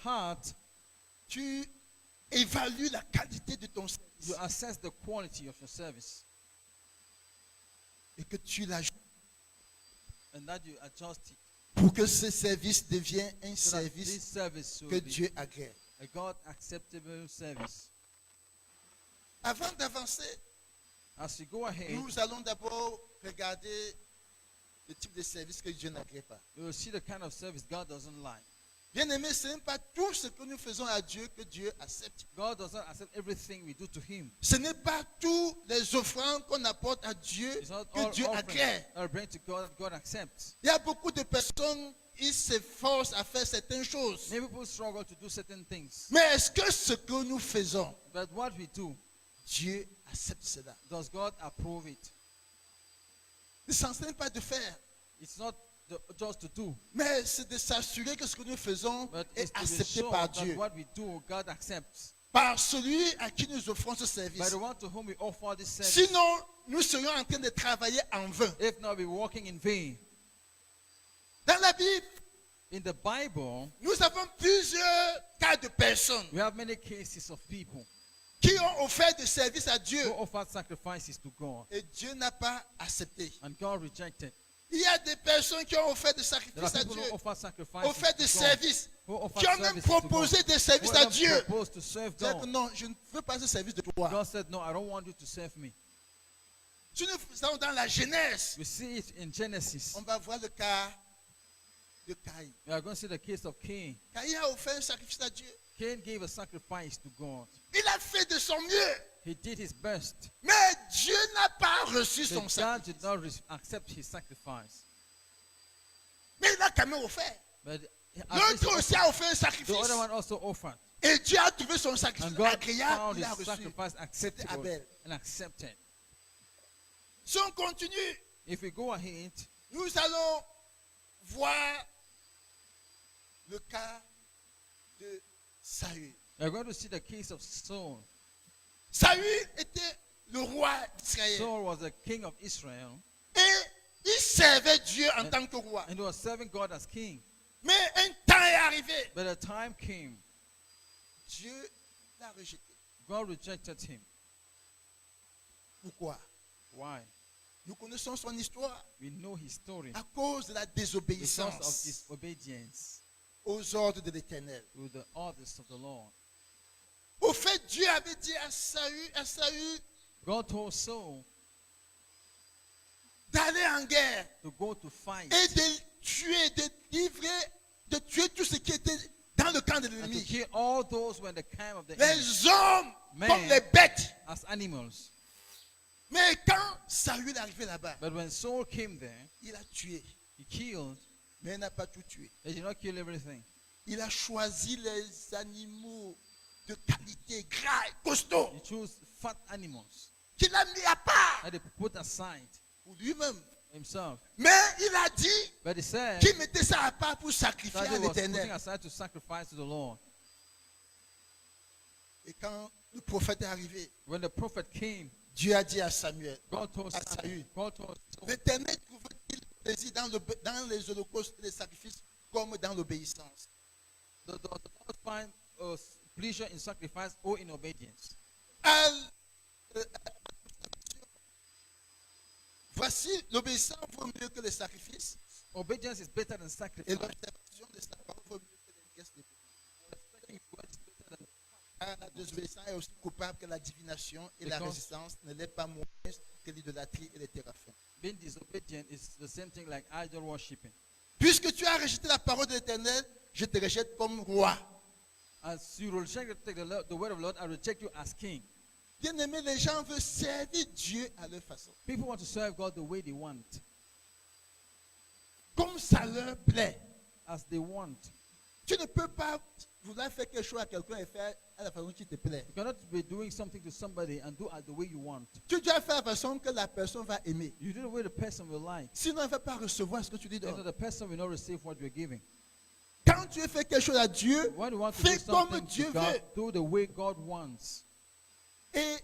heart, tu évalues la qualité de ton service you assess the quality of your service, et que tu l'ajustes and that you adjust it pour que ce service devienne un so that service this service que will be Dieu agrée. a God-acceptable service. Avant d'avancer, As you go ahead, nous allons d'abord regarder le type de service que Dieu n'agrée pas. you will see the kind of service God doesn't like. Bien aimé, ce n'est pas tout ce que nous faisons à Dieu que Dieu accepte. God doesn't accept everything we do to Him. Ce n'est pas tous les offrandes qu'on apporte à Dieu It's not que all Dieu offerings agrée. that are bring to God that God accepts. Il y a beaucoup de personnes, ils s'efforcent à faire certaines choses. Many people struggle to do certain things, Mais est-ce que ce que nous faisons, but what we do, Dieu accepte cela? does God approve it? L'essentiel n'est pas de faire, It's not just to do, mais c'est de s'assurer que ce que nous faisons but est it's to be accepté sure par that Dieu. what we do, God accepts. Par celui à qui nous offrons ce By service. the one to whom we offer this service. Sinon, nous serions en train de travailler en vain. If not, we're walking in vain. Dans la Bible, In the Bible, nous avons plusieurs cas de personnes we have many cases of people qui ont offert des services à who Dieu offered sacrifices to God, et Dieu n'a pas accepté. and God rejected. Il y a des personnes qui ont offert des There are sacrifices à people Dieu, who offer sacrifices offert to des God, services, who offer qui ont même services to God, proposé des who services à even Dieu. proposed to serve C'est que God. non, je ne veux pas ce service de toi. God said, no, I don't want you to serve me. Si nous faisons dans la Genèse, We see it in Genesis. on va voir le cas de Caïn. We are going to see the case of Cain. Caïn a offert un sacrifice à Dieu. Cain gave a sacrifice to God. Il a fait de son mieux, He did his best. mais Dieu n'a pas reçu But son God sacrifice. did not accept his sacrifice. Mais il a quand même offert. But at least L'autre aussi a offert un the sacrifice. other one also offered. Et Dieu a trouvé son sacrifice And God agréable. found Il a his reçu. sacrifice acceptable Abel. and accepted. Si on continue, If we go ahead, nous allons voir le cas de Saül. we are going to see the case of Saul. Saül était le roi d'Israël. Saul was the king of Israel, Et il servait Dieu en tant que roi. and he was serving God as king. Mais un temps est arrivé. But a time came, Dieu l'a rejeté. God rejected him. Pourquoi? Why? Nous connaissons son histoire We know his story. à cause de la Because of désobéissance disobedience aux ordres de l'Éternel. to the orders of the Lord. Au fait, Dieu avait dit à Saül God told Saul d'aller en guerre to go to fight et de tuer, de tuer tout ce qui était dans le camp de and to l'ennemi. kill all those who were in the camp of the enemy Les hommes Men. comme les bêtes. as animals. Mais quand Saül est arrivé là-bas, But when Saul came there, il a tué. he killed. Mais il n'a pas tout tué. He did not kill everything. Il a choisi les animaux de qualité, gras et costauds, He chose fat animals qu'il a mis à part that he put aside pour lui-même. himself. Mais il a dit But he said qu'il mettait ça à part pour sacrifier that à he was putting l'Éternel. aside to sacrifice to the Lord. Et quand le prophète est arrivé, When the prophet came, Dieu a dit à Samuel, God told à Saul, Saül, God told Saul, l'Éternel trouve-t-il plaisir dans les holocaustes et les sacrifices comme dans l'obéissance? does the Lord find pleasure in sacrifice or in obedience? Voici, l'obéissance vaut mieux que les sacrifices. Obedience is better than Et sacrifice. l'observation de sa parole vaut mieux que les pièces de la désobéissance est aussi coupable que la divination et la Because- résistance ne l'est pas moins que l'idolâtrie et les téraphins. Being disobedient is the same thing like idol worshiping. Puisque tu as rejeté la parole de l'Éternel, je te rejette comme roi. As you reject the word of the Lord, I reject you as king. Bien aimé, les gens veulent servir Dieu à leur façon. People want to serve God the way they want, Comme ça leur plaît. as they want. Tu ne peux pas vouloir faire quelque chose à quelqu'un et faire à la façon qui te plaît. You cannot be doing something to somebody and do it the way you want. Tu dois faire de façon que la personne va aimer. You do the way the person will like. Sinon, elle ne va pas recevoir ce que tu lui Then donnes. the person will not receive what you're giving. Quand tu veux faire quelque chose à Dieu, When you want to fais do comme something Dieu to God, veut. do the way God wants. Et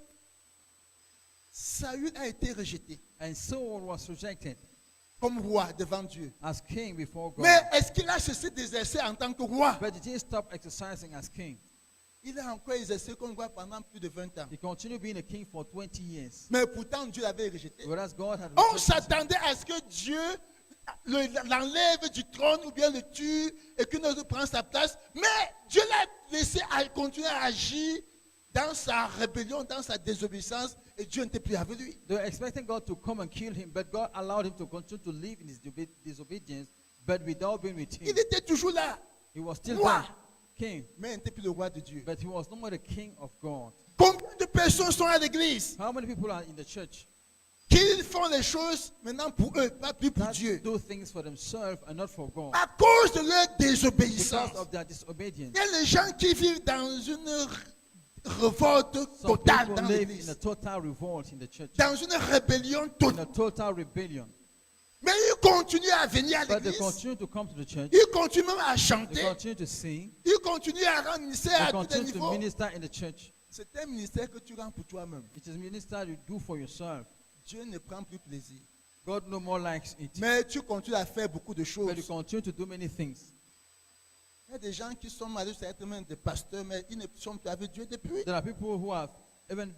Saül a été rejeté. And Saul was rejected. comme roi devant Dieu. as king before God. Mais est-ce qu'il a cessé d'exercer en tant que roi? But did he stop exercising as king? Il a encore exercé comme roi pendant plus de 20 ans. He continued being a king for 20 years. Mais pourtant, Dieu l'avait rejeté. Whereas God had On rejected him. s'attendait à ce que Dieu l'enlève du trône ou bien le tue et qu'une autre prenne sa place. Mais Dieu l'a laissé continuer à agir dans sa rébellion, dans sa désobéissance, et Dieu n'était plus avec lui. They were expecting God to come and kill him, but God allowed him to continue to live in his disobedience, but without being with him. Il était toujours là, He was still roi, there, king, mais il n'était plus le roi de Dieu. but he was no more the king of God. Combien de personnes sont à l'église How many people are in the church qui font les choses maintenant pour eux, pas plus pour that Dieu, do things for themselves and not for God? à cause de leur Because désobéissance? of their disobedience. Il y a les gens qui vivent dans une révolte Some totale people dans live in a l'église, total revolt in the church, dans une rébellion in totale. a total rebellion. Mais ils continuent à venir à But they l'église, continue to come to the church. ils continuent même à They chanter, continue to sing. ils continuent à rendre ministère They à tous les continue to niveaux. minister in the church. C'est un ministère que tu rends pour toi-même. It is minister you do for yourself. Dieu ne prend plus plaisir. God no more likes it. Mais tu continues à faire beaucoup de choses. But you continue to do many things. Il y a des gens qui sont malheureux, c'est même des pasteurs, mais ils ne sont plus avec Dieu depuis. There are people who have even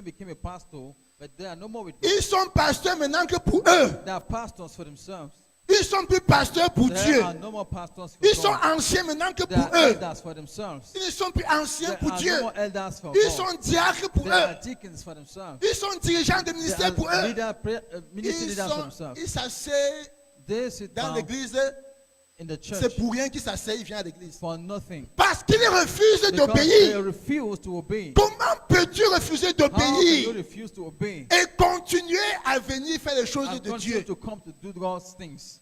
became a pastor, but they are no more with God. Ils sont pasteurs maintenant que pour eux. They are pastors for themselves. Ils sont plus pasteurs pour There Dieu. are no more pastors for Ils sont God. anciens maintenant que They pour are eux. elders for themselves. Ils ne sont plus anciens There pour are Dieu. no more elders for Ils God. sont diacres pour They are eux. deacons for themselves. Ils sont dirigeants de They ministère pour eux. ministry leaders for themselves. Ils s'asseyent They sit dans down l'église. in the C'est church pour rien qu'ils s'asseyent, ils viennent à l'église. for nothing. Parce qu'ils refusent Because they d'obéir. refuse to obey. Comment peux-tu refuser How can you d'obéir refuse to obey et continuer à venir faire les choses and de continue Dieu? to come to do God's things?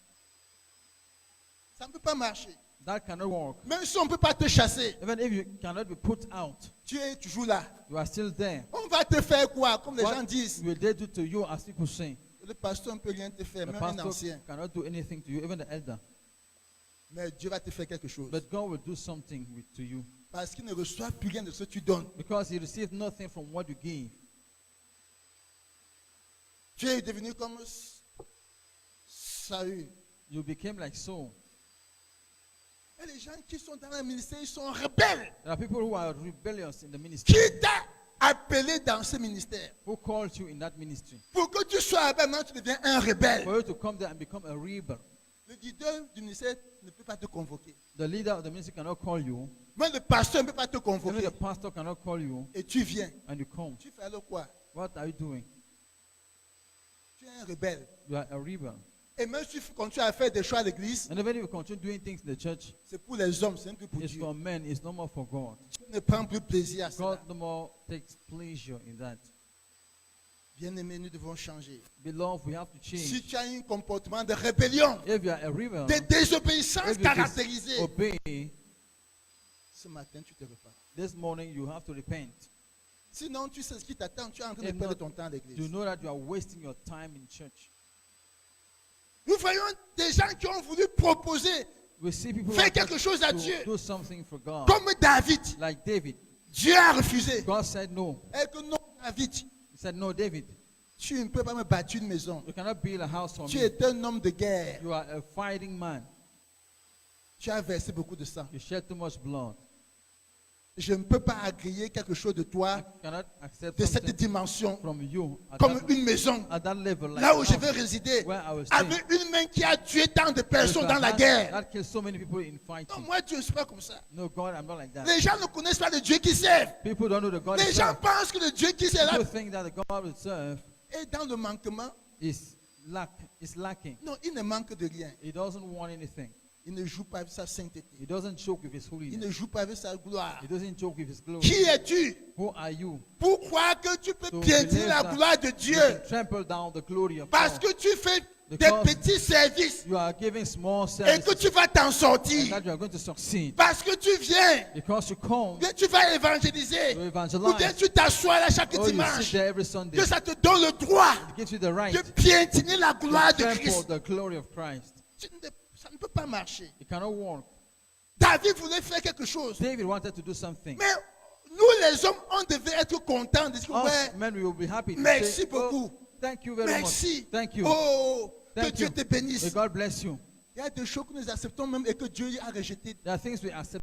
Ça ne peut pas marcher. That cannot work. Même si on ne peut pas te chasser, Even if you cannot be put out, tu es toujours là. you are still there. On va te faire quoi? Comme les gens What disent. will they do to you, as people say? Le pasteur ne peut rien te faire, The même un pastor ancien. cannot do anything to you, even the elder. Mais Dieu va te faire quelque chose. But God will do something to you Parce qu'il ne reçoit plus rien de ce que tu donnes. because He received nothing from what you give. Tu es devenu comme Saül. You became like Saul. Et les gens qui sont dans le ministère, ils sont rebelles. There are people who are rebellious in the ministry. Qui t'a appelé dans ce ministère? Who called you in that ministry? Pour que tu sois rebelle, maintenant tu deviens un rebelle. For you to come there and become a rebel. Le leader du ministère ne peut pas te convoquer. The leader of the ministry cannot call you. Même le pasteur ne peut pas te Even convoquer. the pastor cannot call you. Et tu viens. And you come. Tu fais alors quoi? What are you doing? Tu es un rebelle. You are a rebel. Et même si tu continues à faire des choix à l'église, And even if you continue doing things in the church, c'est pour les hommes, c'est même plus pour it's Dieu. for men, it's no more for God. Dieu ne prend plus plaisir à cela. God no more takes pleasure in that. Bien-aimés, nous devons changer. Beloved, we have to Si change. tu as un comportement de rébellion, If you are a rebel, de désobéissance if you caractérisée, disobey, ce matin, tu te repars. this morning you have to repent. Sinon, tu sais ce qui t'attend. Tu es en train de If perdre not, ton temps à You l'église. know that you are wasting your time in church. Nous voyons des gens qui ont voulu proposer, We see people faire who quelque want chose à to Dieu. do something for God. Comme David. Like David. Dieu a refusé. God said no. Et que non, David, He said, no, David, tu ne peux pas me bâtir une maison. you cannot build a house for Tu me. es un homme de guerre. You are a fighting man. Tu as versé beaucoup de sang. You shed too much blood. Je ne peux pas agréer quelque chose de I toi cannot accept de cette something dimension from you at comme that, une maison. at that level. Like Là où je house vais résider, where I will stay. avec une main qui a tué tant de With personnes a dans la hand guerre. that kills so many people in Non, fighting. moi, Dieu ne suis pas comme ça. No, God, I'm not like that. Les gens ne connaissent pas le Dieu qui servent. People don't know the God Les they gens serve. pensent que le Dieu qui sert People là think that the God we serve est dans le manquement. is lacking. Non, il ne manque de rien. He doesn't want anything. Il ne joue pas avec sa sainteté. He doesn't joke with his Il ne holiness. joue pas avec sa gloire. He doesn't joke with his glory. Qui es-tu Who are you pour croire que tu peux to piétiner believe la that gloire de you Dieu can trample down the glory of parce God? que tu fais des Because petits services You are giving small et que services tu vas t'en and sortir? that you are going to succeed. Parce que tu viens, Because you come, que tu vas évangéliser you ou bien evangelize, tu t'assois là chaque or you sit dimanche, there every Sunday. que ça te donne le droit It gives you the right de piétiner la to gloire de trample Christ. the glory of Christ. Ça ne peut pas marcher. It cannot work. David voulait faire quelque chose. David wanted to do something. Mais nous, les hommes, on devait être contents de dire, Us ouais, men, we will be happy to merci say, beaucoup. oh, thank you very Merci. much. Thank you. Oh, Que Thank Dieu you. te bénisse. May God bless you. Il y a des choses que nous acceptons même et que Dieu a rejetées. There are things we accept